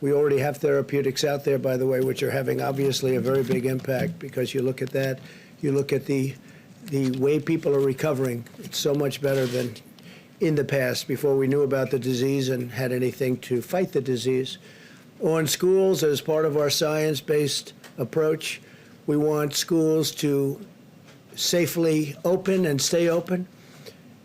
We already have therapeutics out there, by the way, which are having obviously a very big impact, because you look at that, you look at the way people are recovering. It's so much better than in the past, before we knew about the disease and had anything to fight the disease. On schools, as part of our science-based approach, we want schools to safely open and stay open.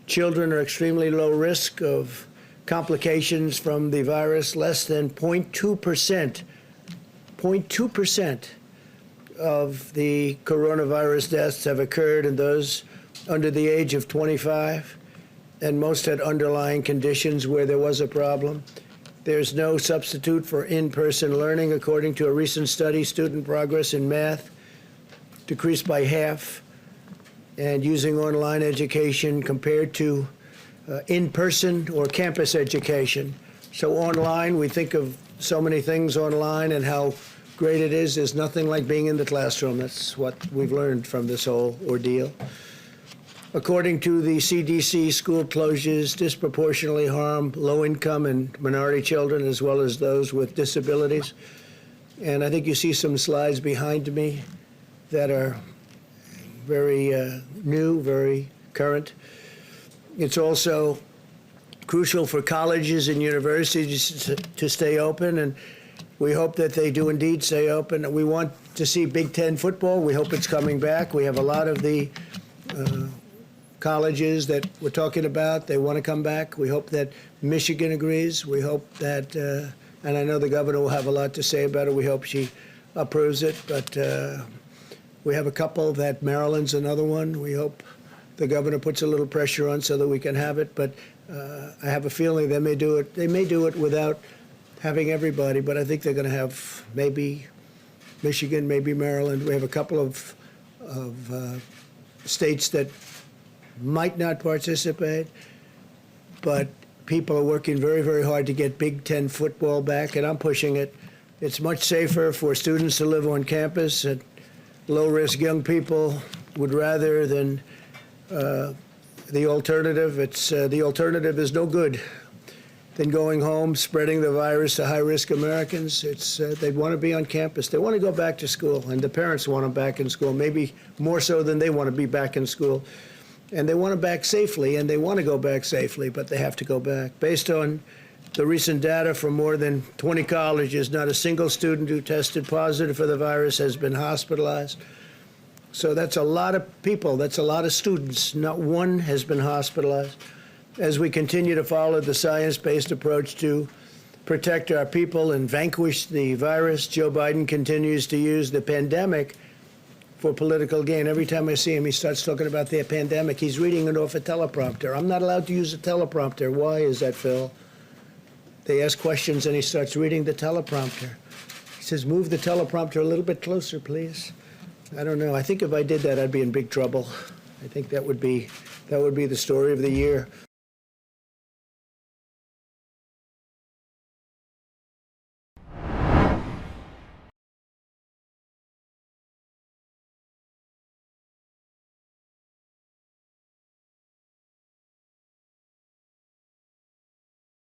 Children are extremely low risk of complications from the virus. Less than 0.2% of the coronavirus deaths have occurred in those under the age of 25, and most had underlying conditions where there was a problem. There's no substitute for in-person learning. According to a recent study, student progress in math decreased by half, and using online education compared to in-person or campus education. So online, we think of so many things online and how great it is. There's nothing like being in the classroom. That's what we've learned from this whole ordeal. According to the CDC, school closures disproportionately harm low-income and minority children, as well as those with disabilities. And I think you see some slides behind me that are very new, very current. It's also crucial for colleges and universities to stay open, and we hope that they do indeed stay open. We want to see Big Ten football. We hope it's coming back. We have a lot of the colleges that we're talking about. They want to come back. We hope that Michigan agrees. We hope that, and I know the governor will have a lot to say about it. We hope she approves it, but we have a couple that Maryland's another one. We hope the governor puts a little pressure on so that we can have it, but I have a feeling they may do it. They may do it without having everybody, but I think they're going to have maybe Michigan, maybe Maryland. We have a couple of states that might not participate, but people are working very, very hard to get Big Ten football back, and I'm pushing it. It's much safer for students to live on campus, and low-risk young people would rather than the alternative. The alternative is no good than going home, spreading the virus to high-risk Americans. They want to be on campus. They want to go back to school, and the parents want them back in school, maybe more so than they want to be back in school. And they want them back safely, and they want to go back safely, but they have to go back. Based on the recent data from more than 20 colleges, not a single student who tested positive for the virus has been hospitalized. So that's a lot of people. That's a lot of students. Not one has been hospitalized. As we continue to follow the science-based approach to protect our people and vanquish the virus, Joe Biden continues to use the pandemic for political gain. Every time I see him, he starts talking about the pandemic. He's reading it off a teleprompter. I'm not allowed to use a teleprompter. Why is that, Phil? They ask questions, and he starts reading the teleprompter. He says, move the teleprompter a little bit closer, please. I don't know. I think if I did that, I'd be in big trouble. I think that would be the story of the year.